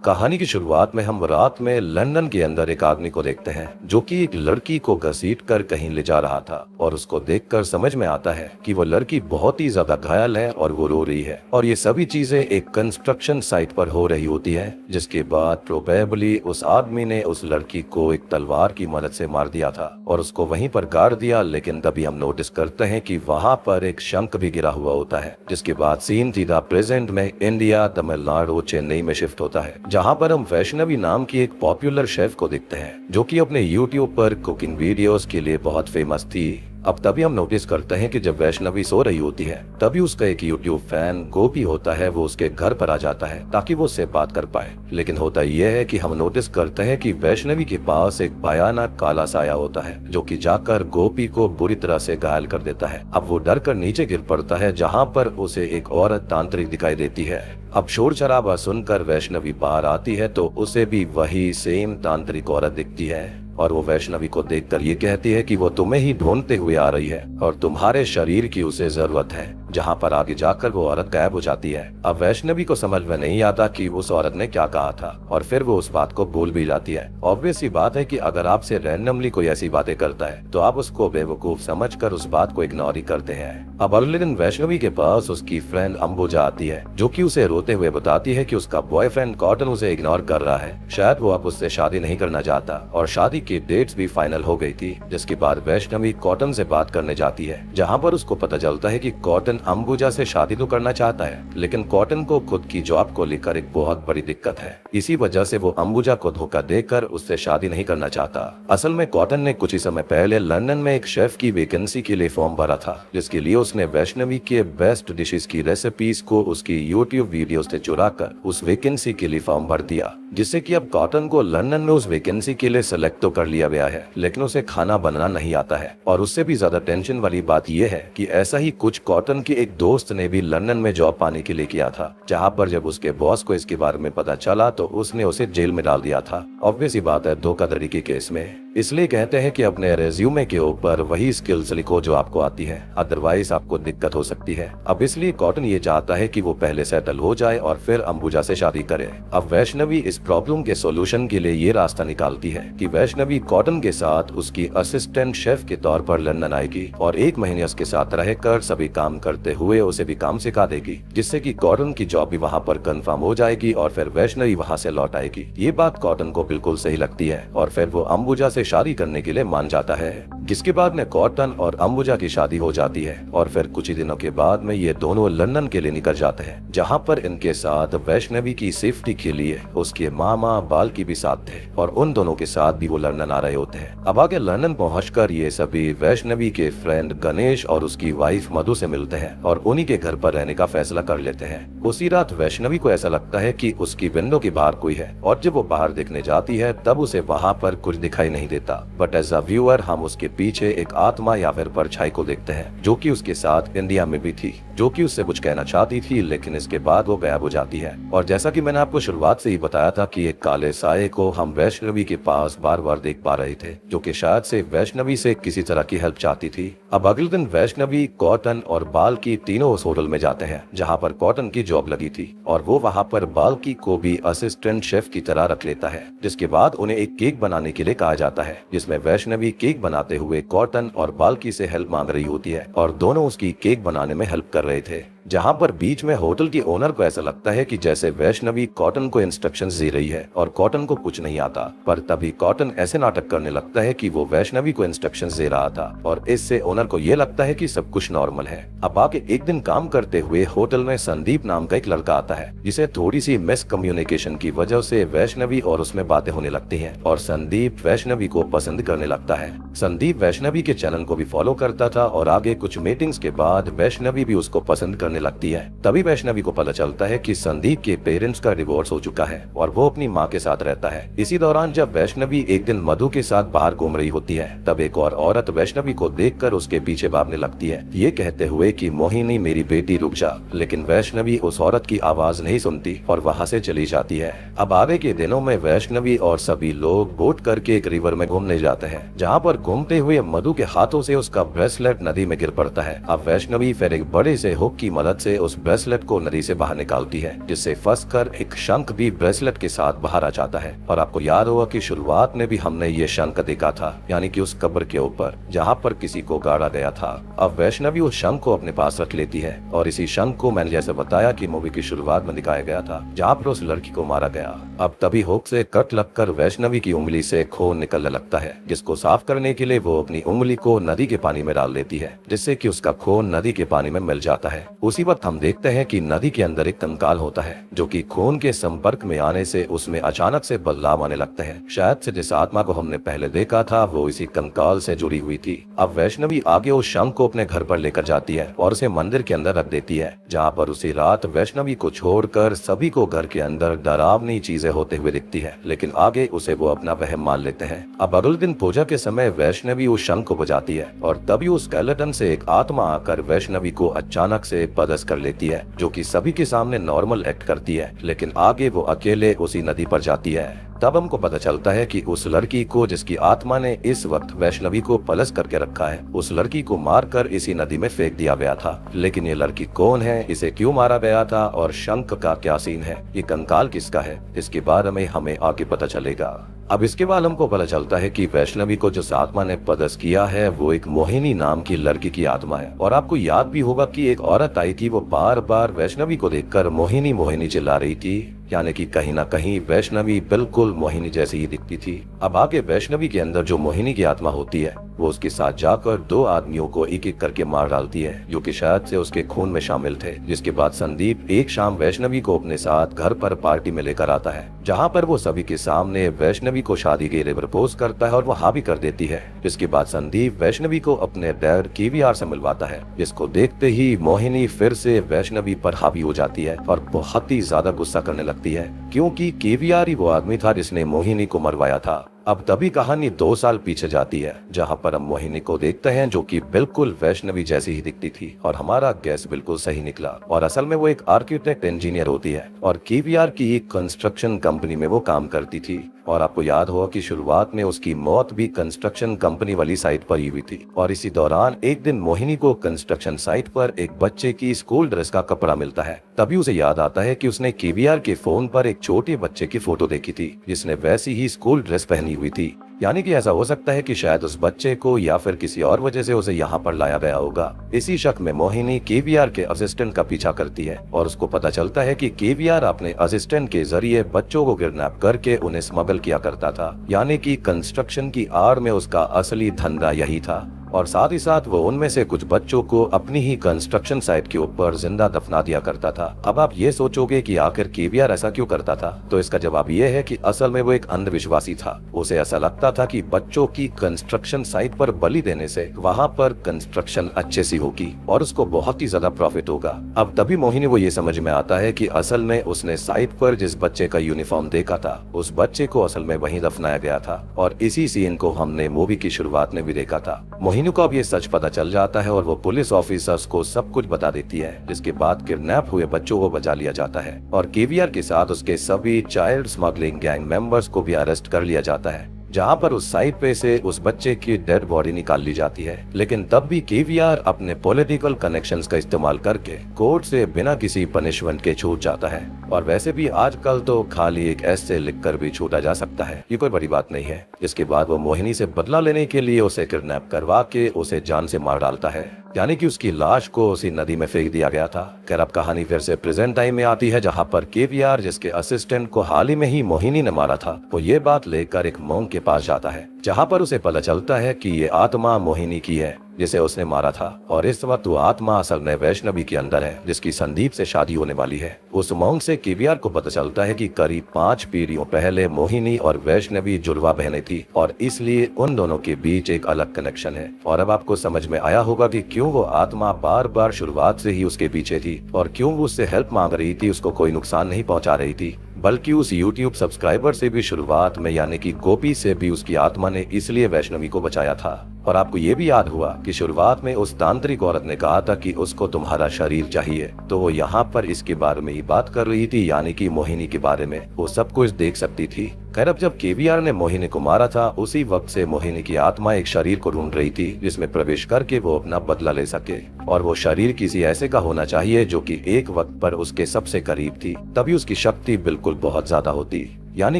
कहानी की शुरुआत में हम रात में लंदन के अंदर एक आदमी को देखते हैं जो कि एक लड़की को घसीटकर कहीं ले जा रहा था और उसको देखकर समझ में आता है कि वो लड़की बहुत ही ज्यादा घायल है और वो रो रही है और ये सभी चीजें एक कंस्ट्रक्शन साइट पर हो रही होती है। जिसके बाद प्रोबेबली उस आदमी ने उस लड़की को एक तलवार की मदद से मार दिया था और उसको वहीं पर गाड़ दिया। लेकिन तभी हम नोटिस करते हैं कि वहाँ पर एक शंख भी गिरा हुआ होता है। जिसके बाद सीन सीधा प्रेजेंट में इंडिया, तमिलनाडु, चेन्नई में शिफ्ट होता है, जहाँ पर हम वैष्णवी नाम की एक पॉपुलर शेफ को देखते हैं जो कि अपने यूट्यूब पर कुकिंग वीडियोस के लिए बहुत फेमस थी। अब तभी हम नोटिस करते हैं कि जब वैष्णवी सो रही होती है तभी उसका एक यूट्यूब फैन गोपी होता है, वो उसके घर पर आ जाता है ताकि वो उससे बात कर पाए। लेकिन होता यह है कि हम नोटिस करते हैं कि वैष्णवी के पास एक भयानक काला साया होता है जो कि जाकर गोपी को बुरी तरह से घायल कर देता है। अब वो डर कर नीचे गिर पड़ता है जहाँ पर उसे एक औरत तांत्रिक दिखाई देती है। अब शोर शराबा सुनकर वैष्णवी बाहर आती है तो उसे भी वही सेम तांत्रिक औरत दिखती है और वो वैष्णवी को देखकर ये कहती है कि वो तुम्हें ही ढूंढते हुए आ रही है और तुम्हारे शरीर की उसे जरूरत है। जहाँ पर आगे जाकर वो औरत गायब हो जाती है। अब वैष्णवी को समझ में नहीं आता कि उस औरत ने क्या कहा था और फिर वो उस बात को भूल भी जाती है। ऑब्वियस सी बात है कि अगर आपसे रैंडमली कोई ऐसी बातें करता है तो आप उसको बेवकूफ समझकर उस बात को इग्नोर ही करते हैं। अब अगले दिन वैष्णवी के पास उसकी फ्रेंड अंबुजा आती है जो कि उसे रोते हुए बताती है कि उसका बॉयफ्रेंड कॉटन उसे इग्नोर कर रहा है, शायद वो अब उससे शादी नहीं करना चाहता और शादी की डेट्स भी फाइनल हो गई थी। जिसके बाद वैष्णवी कॉटन से बात करने जाती है जहाँ पर उसको पता चलता है कि कॉटन अंबुजा से शादी तो करना चाहता है लेकिन कॉटन को खुद की जॉब को लेकर एक बहुत बड़ी दिक्कत है। इसी वजह से वो अंबुजा को धोखा देकर उससे शादी नहीं करना चाहता। असल में कॉटन ने कुछ ही समय पहले लंदन में एक शेफ की वैकेंसी के लिए फॉर्म भरा था जिसके लिए उसने वैष्णवी के बेस्ट डिशेस की रेसिपीज को उसकी यूट्यूब वीडियो से चुरा कर उस वैकेंसी के लिए फॉर्म भर दिया, जिससे कि अब कॉटन को लंदन में उस वैकेंसी के लिए सेलेक्ट तो कर लिया गया है लेकिन उसे खाना बनाना नहीं आता है। और उससे भी ज्यादा टेंशन वाली बात यह है कि ऐसा ही कुछ कॉटन के एक दोस्त ने भी लंदन में जॉब पाने के लिए किया था, जहाँ पर जब उसके बॉस को इसके बारे में पता चला तो उसने उसे जेल में डाल दिया था। ऑब्वियस ही बात है धोखाधड़ी के केस में। इसलिए कहते हैं कि अपने रेज्यूमे के ऊपर वही स्किल्स लिखो जो आपको आती है, अदरवाइज आपको दिक्कत हो सकती है। अब इसलिए कॉटन ये चाहता है कि वो पहले सेटल हो जाए और फिर अंबुजा से शादी करे। अब वैष्णवी इस प्रॉब्लम के सॉल्यूशन के लिए ये रास्ता निकालती है कि वैष्णवी कॉटन के साथ उसकी असिस्टेंट शेफ के तौर पर लंदन आएगी और 1 महीने उसके साथ रहकर सभी काम करते हुए उसे भी काम सिखा देगी, जिससे कि कॉटन की जॉब भी वहाँ पर कंफर्म हो जाएगी और फिर वैष्णवी वहाँ से लौट आएगी। ये बात कॉटन को बिल्कुल सही लगती है और फिर वो अंबुजा से शादी करने के लिए मान जाता है। जिसके बाद में कॉटन और अंबुजा की शादी हो जाती है और फिर कुछ ही दिनों के बाद में ये दोनों लंदन के लिए निकल जाते हैं, जहाँ पर इनके साथ वैष्णवी की सेफ्टी के लिए उसके मामा बाल्की भी साथ थे और उन दोनों के साथ भी वो लंदन आ रहे होते हैं। अब आगे लंदन पहुंचकर ये सभी वैष्णवी के फ्रेंड गणेश और उसकी वाइफ मधु से मिलते हैं और उन्हीं के घर पर रहने का फैसला कर लेते हैं। उसी रात वैष्णवी को ऐसा लगता है कि उसकी विंडो के बाहर कोई है और जब वो बाहर देखने जाती है तब उसे वहाँ पर कुछ दिखाई नहीं देता, बट एज अ व्यूअर हम उसके पीछे एक आत्मा या फिर परछाई को देखते हैं जो कि उसके साथ इंडिया में भी थी, जो कि उससे कुछ कहना चाहती थी लेकिन इसके बाद वो गायब हो जाती है। और जैसा कि मैंने आपको शुरुआत से ही बताया था कि एक काले साये को हम वैष्णवी के पास बार बार देख पा रहे थे जो कि शायद से वैष्णवी से किसी तरह की हेल्प चाहती थी। अब अगले दिन वैष्णवी, कॉटन और बाल्की तीनों उस होटल में जाते हैं जहाँ पर कॉटन की जॉब लगी थी और वो वहाँ पर बाल्की को भी असिस्टेंट शेफ की तरह रख लेता है। जिसके बाद उन्हें एक केक बनाने के लिए कहा जाता है जिसमें वैष्णवी केक बनाते हुए कॉटन और बाल्की से हेल्प मांग रही होती है और दोनों उसकी केक बनाने में हेल्प कर रहे थे। जहाँ पर बीच में होटल के ओनर को ऐसा लगता है कि जैसे वैष्णवी कॉटन को इंस्ट्रक्शंस दे रही है और कॉटन को कुछ नहीं आता, पर तभी कॉटन ऐसे नाटक करने लगता है कि वो वैष्णवी को इंस्ट्रक्शंस दे रहा था और इससे ओनर को ये लगता है कि सब कुछ नॉर्मल है। अब आगे एक दिन काम करते हुए होटल में संदीप नाम का एक लड़का आता है जिसे थोड़ी सी मिसकम्युनिकेशन की वजह से वैष्णवी और उसमें बातें होने लगती है और संदीप वैष्णवी को पसंद करने लगता है। संदीप वैष्णवी के चैनल को भी फॉलो करता था और आगे कुछ मीटिंग्स के बाद वैष्णवी भी उसको पसंद करने लगती है। तभी वैष्णवी को पता चलता है कि संदीप के पेरेंट्स का डिवोर्स हो चुका है और वो अपनी माँ के साथ रहता है। इसी दौरान जब वैष्णवी एक दिन मधु के साथ बाहर घूम रही होती है तब एक और औरत वैष्णवी को देखकर उसके पीछे भागने लगती है, ये कहते हुए कि मोहिनी मेरी बेटी रुक जा। लेकिन वैष्णवी उस औरत की आवाज नहीं सुनती और वहाँ से चली जाती है। अब आगे के दिनों में वैष्णवी और सभी लोग बोट करके एक रिवर में घूमने जाते हैं, जहाँ पर घूमते हुए मधु के हाथों से उसका ब्रेसलेट नदी में गिर पड़ता है। अब वैष्णवी फिर एक बड़े से हुक की मदद से उस ब्रेसलेट को नदी से बाहर निकालती है, जिससे फंसकर एक शंख भी ब्रेसलेट के साथ बाहर आ जाता है। और आपको याद होगा कि शुरुआत में भी हमने ये शंख देखा था, यानी कि उस कब्र के ऊपर जहाँ पर किसी को गाड़ा गया था। अब वैष्णवी उस शंख को अपने पास रख लेती है और इसी शंख को मैंने जैसे बताया कि मूवी की शुरुआत में दिखाया गया था, जहाँ पर उस लड़की को मारा गया। अब तभी हुक से कट लगकर वैष्णवी की उंगली से खून निकलने लगता है, जिसको साफ करने के लिए वो अपनी उंगली को नदी के पानी में डाल देती है, जिससे कि उसका खून नदी के पानी में मिल जाता है। उसी वक्त हम देखते हैं कि नदी के अंदर एक कंकाल होता है, जो कि खून के संपर्क में आने से उसमें अचानक से बदलाव आने लगता है। शायद से जिस आत्मा को हमने पहले देखा था वो इसी कंकाल से जुड़ी हुई थी। अब वैष्णवी आगे उस शंख को अपने घर पर लेकर जाती है और उसे मंदिर के अंदर रख देती है, जहाँ पर उसी रात वैष्णवी को छोड़कर सभी को घर के अंदर डरावनी चीजें होते हुए दिखती है, लेकिन आगे उसे वो अपना वहम मान लेते हैं। अब अगले दिन पूजा के समय वैष्णवी उस शंख को बजाती है और तभी उस स्केलेटन से एक आत्मा आकर वैष्णवी को अचानक से पदस कर लेती है, जो कि सभी के सामने नॉर्मल एक्ट करती है, लेकिन आगे वो अकेले उसी नदी पर जाती है। तब हमको पता चलता है कि उस लड़की को जिसकी आत्मा ने इस वक्त वैष्णवी को पलस करके रखा है, उस लड़की को मारकर इसी नदी में फेंक दिया गया था। लेकिन ये लड़की कौन है, इसे क्यों मारा गया था और शंख का क्या सीन है, ये कंकाल किसका है, इसके बारे में हमें आगे पता चलेगा। अब इसके बाद हमको पता चलता है कि वैष्णवी को जिस आत्मा ने पदस किया है वो एक मोहिनी नाम की लड़की की आत्मा है। और आपको याद भी होगा कि एक औरत आई थी, वो बार बार वैष्णवी को देखकर मोहिनी मोहिनी चिल्ला रही थी, यानी कि कहीं ना कहीं वैष्णवी बिल्कुल मोहिनी जैसी ही दिखती थी। अब आगे वैष्णवी के अंदर जो मोहिनी की आत्मा होती है वो उसके साथ जाकर दो आदमियों को एक एक करके मार डालती है, जो कि शायद से उसके खून में शामिल थे। जिसके बाद संदीप एक शाम वैष्णवी को अपने साथ घर पर पार्टी में लेकर आता है, जहाँ पर वो सभी के सामने वैष्णवी को शादी के लिए प्रपोज करता है और वो हाँ भी कर देती है। जिसके बाद संदीप वैष्णवी को अपने डैड केवीआर से मिलवाता है, जिसको देखते ही मोहिनी फिर से वैष्णवी पर हावी हो जाती है और बहुत ही ज्यादा गुस्सा करने लगती है, क्योंकि केवीआर ही वो आदमी था जिसने मोहिनी को मरवाया था। अब तभी कहानी 2 साल पीछे जाती है, जहाँ पर हम मोहिनी को देखते हैं जो कि बिल्कुल वैष्णवी जैसी ही दिखती थी और हमारा गैस बिल्कुल सही निकला। और असल में वो एक आर्किटेक्ट इंजीनियर होती है और केवीआर की एक कंस्ट्रक्शन कंपनी में वो काम करती थी। और आपको याद होगा कि शुरुआत में उसकी मौत भी कंस्ट्रक्शन कंपनी वाली साइट पर ही हुई थी। और इसी दौरान एक दिन मोहिनी को कंस्ट्रक्शन साइट पर एक बच्चे की स्कूल ड्रेस का कपड़ा मिलता है। तभी उसे याद आता है कि उसने केवीआर के फोन पर एक छोटे बच्चे की फोटो देखी थी जिसने वैसी ही स्कूल ड्रेस पहनी हुई थी। यानी कि ऐसा हो सकता है कि शायद उस बच्चे को या फिर किसी और वजह से उसे यहाँ पर लाया गया होगा। इसी शक में मोहिनी केवीआर के असिस्टेंट का पीछा करती है और उसको पता चलता है कि केवीआर अपने असिस्टेंट के जरिए बच्चों को किडनैप करके उन्हें स्मगल किया करता था, यानी कि कंस्ट्रक्शन की आड़ में उसका असली धंधा यही था। और साथ ही साथ वो उनमें से कुछ बच्चों को अपनी ही कंस्ट्रक्शन साइट के ऊपर जिंदा दफना दिया करता था। अब आप ये सोचोगे कि आखिर केवीआर ऐसा क्यों करता था, तो इसका जवाब ये है कि असल में वो एक अंधविश्वासी था। उसे ऐसा लगता था कि बच्चों की कंस्ट्रक्शन साइट पर बलि देने से वहाँ पर कंस्ट्रक्शन अच्छे सी होगी और उसको बहुत ही ज्यादा प्रॉफिट होगा। अब तभी मोहिनी को ये समझ में आता है कि असल में उसने साइट पर जिस बच्चे का यूनिफॉर्म देखा था उस बच्चे को असल में वहीं दफनाया गया था और इसी सीन को हमने मूवी की शुरुआत में भी देखा था। मोहिनी को अब ये सच पता चल जाता है और वो पुलिस ऑफिसर्स को सब कुछ बता देती है, जिसके बाद किडनैप हुए बच्चों को बचा लिया जाता है और केवीआर के साथ उसके सभी चाइल्ड स्मगलिंग गैंग मेंबर्स को भी अरेस्ट कर लिया जाता है, जहाँ पर उस साइट पे से उस बच्चे की डेड बॉडी निकाल ली जाती है। लेकिन तब भी केवीआर अपने पॉलिटिकल कनेक्शंस का इस्तेमाल करके कोर्ट से बिना किसी पनिशमेंट के छूट जाता है। और वैसे भी आजकल तो खाली एक ऐसे लिखकर भी छूटा जा सकता है, ये कोई बड़ी बात नहीं है। इसके बाद वो मोहिनी से बदला लेने के लिए उसे किडनैप करवा के उसे जान से मार डालता है, यानी कि उसकी लाश को उसी नदी में फेंक दिया गया था। खैर अब कहानी फिर से प्रेजेंट टाइम में आती है, जहाँ पर केवीआर जिसके असिस्टेंट को हाल ही में ही मोहिनी ने मारा था, वो ये बात लेकर एक मोंग के पास जाता है, जहाँ पर उसे पता चलता है कि ये आत्मा मोहिनी की है जिसे उसने मारा था और इस वक्त वो आत्मा असल में वैष्णवी के अंदर है जिसकी संदीप से शादी होने वाली है। उस मोंग से केवीआर को पता चलता है कि करीब 5 पीढ़ियों पहले मोहिनी और वैष्णवी जुड़वा बहनें थी और इसलिए उन दोनों के बीच एक अलग कनेक्शन है। और अब आपको समझ में आया होगा कि क्यों वो आत्मा बार बार शुरुआत से ही उसके पीछे थी और क्यों वो उससे हेल्प मांग रही थी, उसको कोई नुकसान नहीं पहुंचा रही थी, बल्कि उस YouTube सब्सक्राइबर से भी शुरुआत में, यानी कि गोपी से भी उसकी आत्मा ने इसलिए वैष्णवी को बचाया था। और आपको ये भी याद हुआ कि शुरुआत में उस तांत्रिक औरत ने कहा था कि उसको तुम्हारा शरीर चाहिए, तो वो यहाँ पर इसके बारे में ही बात कर रही थी, यानी कि मोहिनी के बारे में। वो सब कुछ देख सकती थी। खैर, अब जब केवीआर ने मोहिनी को मारा था, उसी वक्त से मोहिनी की आत्मा एक शरीर को ढूंढ रही थी जिसमें प्रवेश करके वो अपना बदला ले सके, और वो शरीर किसी ऐसे का होना चाहिए जो कि एक वक्त पर उसके सबसे करीब थी, तभी उसकी शक्ति बिल्कुल बहुत ज्यादा होती। यानी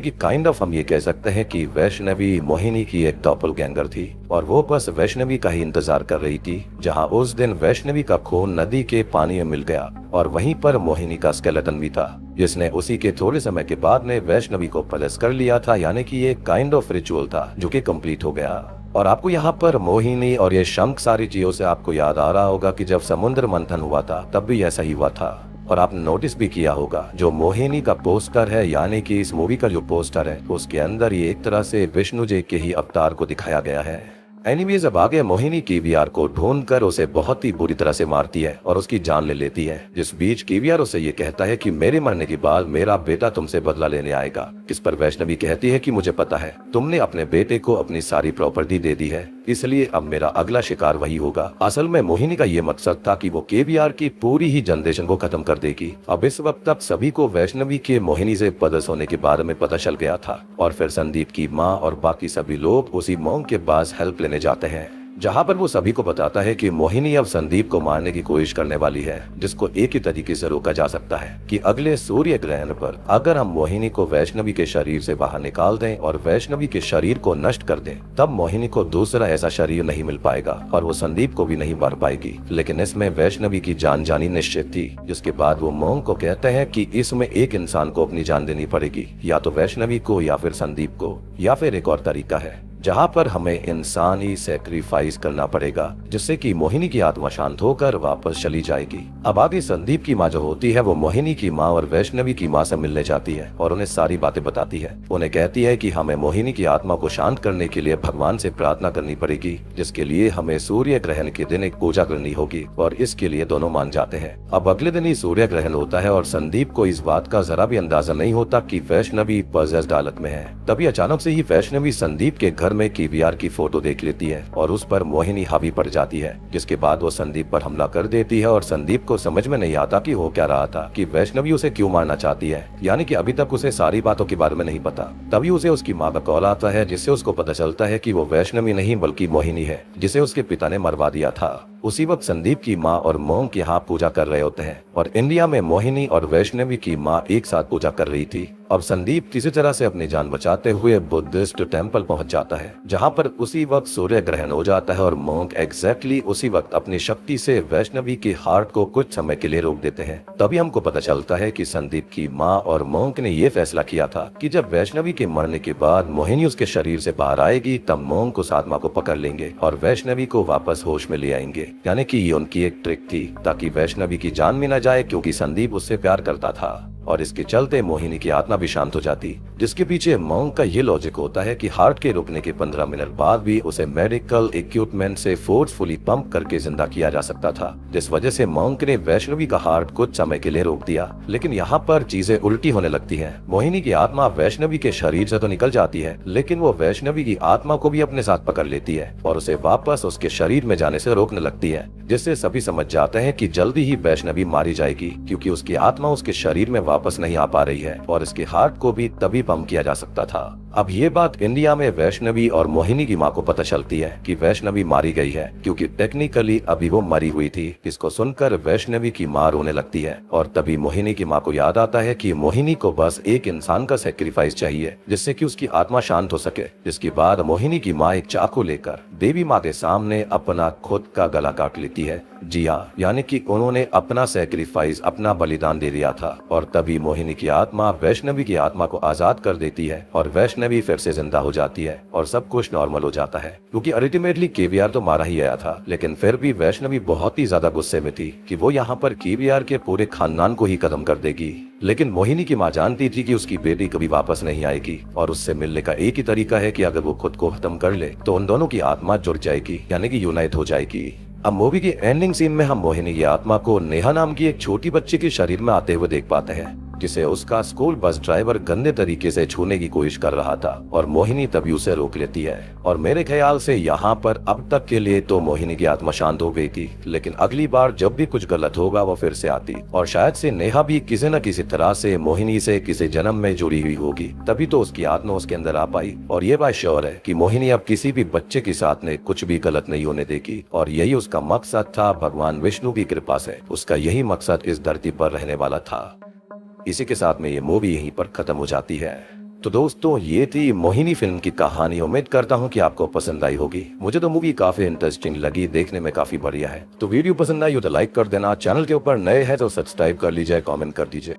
कि काइंड ऑफ हम ये कह सकते हैं कि वैष्णवी मोहिनी की एक डॉपलगैंगर थी, और वो बस वैष्णवी का ही इंतजार कर रही थी। जहां उस दिन वैष्णवी का खून नदी के पानी में मिल गया, और वहीं पर मोहिनी का स्केलेटन भी था, जिसने उसी के थोड़े समय के बाद में वैष्णवी को पलस कर लिया था। यानी कि ये काइंड ऑफ रिचुअल था जो कि कंप्लीट हो गया। और आपको यहाँ पर मोहिनी और ये शंख सारी चीजों से आपको याद आ रहा होगा कि जब समुद्र मंथन हुआ था तब भी ऐसा ही हुआ था। और आपने नोटिस भी किया होगा जो मोहिनी का पोस्टर है, यानी कि इस मूवी का जो पोस्टर है, उसके अंदर ये एक तरह से विष्णु जी के ही अवतार को दिखाया गया है। एनीवेज, अब आगे मोहिनी केवीआर को ढूंढकर उसे बहुत ही बुरी तरह से मारती है और उसकी जान ले लेती है। जिस बीच केवीआर उसे ये कहता है कि मेरे मरने के बाद मेरा बेटा तुमसे बदला लेने आएगा। इस पर वैष्णवी कहती है कि मुझे पता है, तुमने अपने बेटे को अपनी सारी प्रॉपर्टी दे दी है, इसलिए अब मेरा अगला शिकार वही होगा। असल में मोहिनी का ये मकसद था कि वो केवीआर की पूरी ही जनरेशन को खत्म कर देगी। अब इस वक्त तक सभी को वैष्णवी के मोहिनी से पदस होने के बारे में पता चल गया था, और फिर संदीप की माँ और बाकी सभी लोग उसी मॉन्क के पास हेल्प लेने जाते हैं, जहाँ पर वो सभी को बताता है कि मोहिनी अब संदीप को मारने की कोशिश करने वाली है, जिसको एक ही तरीके से रोका जा सकता है कि अगले सूर्य ग्रहण पर अगर हम मोहिनी को वैष्णवी के शरीर से बाहर निकाल दें और वैष्णवी के शरीर को नष्ट कर दें, तब मोहिनी को दूसरा ऐसा शरीर नहीं मिल पाएगा और वो संदीप को भी नहीं मार पाएगी। लेकिन इसमें वैष्णवी की जान जानी निश्चित थी, जिसके बाद वो मॉन्क को कहते हैं कि इसमें एक इंसान को अपनी जान देनी पड़ेगी, या तो वैष्णवी को या फिर संदीप को, या फिर एक और तरीका है जहाँ पर हमें इंसानी सैक्रिफाइस करना पड़ेगा, जिससे कि मोहिनी की आत्मा शांत होकर वापस चली जाएगी। अब आगे संदीप की माँ जो होती है वो मोहिनी की माँ और वैष्णवी की माँ से मिलने जाती है और उन्हें सारी बातें बताती है। उन्हें कहती है कि हमें मोहिनी की आत्मा को शांत करने के लिए भगवान से प्रार्थना करनी पड़ेगी, जिसके लिए हमें सूर्य ग्रहण के दिन एक पूजा करनी होगी, और इसके लिए दोनों मान जाते हैं। अब अगले दिन ही सूर्य ग्रहण होता है और संदीप को इस बात का जरा भी अंदाजा नहीं होता कि वैष्णवी पॉजेस्ड हालत में है। तभी अचानक से ही वैष्णवी संदीप के घर में केवीआर की फोटो देख लेती है और उस पर मोहिनी हावी पड़ जाती है, जिसके बाद वो संदीप पर हमला कर देती है। और संदीप को समझ में नहीं आता कि हो क्या रहा था, कि वैष्णवी उसे क्यों मारना चाहती है, यानी कि अभी तक उसे सारी बातों के बारे में नहीं पता। तभी उसे उसकी माँ का कॉल आता है, जिससे उसको पता चलता है कि वो वैष्णवी नहीं बल्कि मोहिनी है, जिसे उसके पिता ने मरवा दिया था। उसी वक्त संदीप की माँ और मॉन्क यहाँ पूजा कर रहे होते हैं, और इंडिया में मोहिनी और वैष्णवी की माँ एक साथ पूजा कर रही थी। अब संदीप किसी तरह से अपनी जान बचाते हुए बुद्धिस्ट टेम्पल पहुंच जाता है, जहां पर उसी वक्त सूर्य ग्रहण हो जाता है और मॉन्क एग्जैक्टली उसी वक्त अपनी शक्ति से वैष्णवी के हार्ट को कुछ समय के लिए रोक देते हैं। तभी हमको पता चलता है कि संदीप की माँ और मॉन्क ने ये फैसला किया था कि जब वैष्णवी के मरने के बाद मोहिनी उसके शरीर से बाहर आएगी, तब मॉन्क उस आत्मा को पकड़ लेंगे और वैष्णवी को वापस होश में ले आएंगे। यानी कि ये उनकी एक ट्रिक थी ताकि वैष्णवी की जान भी न जाए, क्योंकि संदीप उससे प्यार करता था, और इसके चलते मोहिनी की आत्मा भी शांत हो जाती। जिसके पीछे मॉन्क का ये लॉजिक होता है कि हार्ट के रुकने के 15 मिनट बाद भी उसे मेडिकल इक्विपमेंट से फोर्सफुली पंप करके जिंदा किया जा सकता था, जिस वजह से मॉन्क ने वैष्णवी का हार्ट कुछ समय के लिए रोक दिया। लेकिन यहाँ पर चीजें उल्टी होने लगती हैं। मोहिनी की आत्मा वैष्णवी के शरीर से तो निकल जाती है, लेकिन वो वैष्णवी की आत्मा को भी अपने साथ पकड़ लेती है और उसे वापस उसके शरीर में जाने से रोकने लगती है, जिससे सभी समझ जाते हैं कि जल्दी ही वैष्णवी मारी जाएगी, क्योंकि उसकी आत्मा उसके शरीर में वापस नहीं आ पा रही है और इसके हार्ट को भी तभी पंप किया जा सकता था। अब ये बात इंडिया में वैष्णवी और मोहिनी की माँ को पता चलती है कि वैष्णवी मारी गई है, क्योंकि टेक्निकली अभी वो मरी हुई थी। इसको सुनकर वैष्णवी की माँ रोने लगती है और तभी मोहिनी की माँ को याद आता है कि मोहिनी को बस एक इंसान का सेक्रीफाइस चाहिए जिससे कि उसकी आत्मा शांत हो सके। जिसके बाद मोहिनी की माँ एक चाकू लेकर देवी माँ के सामने अपना खुद का गला काट लेती है। जी हाँ, यानी कि उन्होंने अपना सेक्रीफाइस, अपना बलिदान दे दिया था। और तभी मोहिनी की आत्मा वैष्णवी की आत्मा को आजाद कर देती है और वैष्णवी फिर से जिंदा हो जाती है और सब कुछ नॉर्मल हो जाता है। क्योंकि अल्टीमेटली केवीआर तो मारा ही गया था, लेकिन फिर भी वैष्णवी बहुत ही ज्यादा गुस्से में थी कि वो यहाँ पर केवीआर के पूरे खानदान को ही खत्म कर देगी। लेकिन मोहिनी की माँ जानती थी कि उसकी बेटी कभी वापस नहीं आएगी और उससे मिलने का एक ही तरीका है कि अगर वो खुद को खत्म कर ले तो उन दोनों की आत्मा जुड़ जाएगी, यानी कि यूनाइट हो जाएगी। अब मूवी की एंडिंग सीन में हम मोहिनी की आत्मा को नेहा नाम की एक छोटी बच्ची के शरीर में आते हुए देख पाते हैं। जिसे उसका स्कूल बस ड्राइवर गंदे तरीके से छूने की कोशिश कर रहा था और मोहिनी तभी उसे रोक लेती है। और मेरे ख्याल से यहाँ पर अब तक के लिए तो मोहिनी की आत्मा शांत हो गई थी, लेकिन अगली बार जब भी कुछ गलत होगा वो फिर से आती और शायद से नेहा भी किसी न किसी तरह से मोहिनी से किसी जन्म में जुड़ी हुई होगी, तभी तो उसकी आत्मा उसके अंदर आ पाई। और ये बात श्योर है कि मोहिनी अब किसी भी बच्चे के साथ ने कुछ भी गलत नहीं होने देगी और यही उसका मकसद था। भगवान विष्णु की कृपा से उसका यही मकसद इस धरती पर रहने वाला था। इसी के साथ में ये मूवी यहीं पर खत्म हो जाती है। तो दोस्तों ये थी मोहिनी फिल्म की कहानी। उम्मीद करता हूँ कि आपको पसंद आई होगी। मुझे तो मूवी काफी इंटरेस्टिंग लगी, देखने में काफी बढ़िया है। तो वीडियो पसंद आई हो तो लाइक कर देना, चैनल के ऊपर नए हैं तो सब्सक्राइब कर लीजिए, कमेंट कर दीजिए।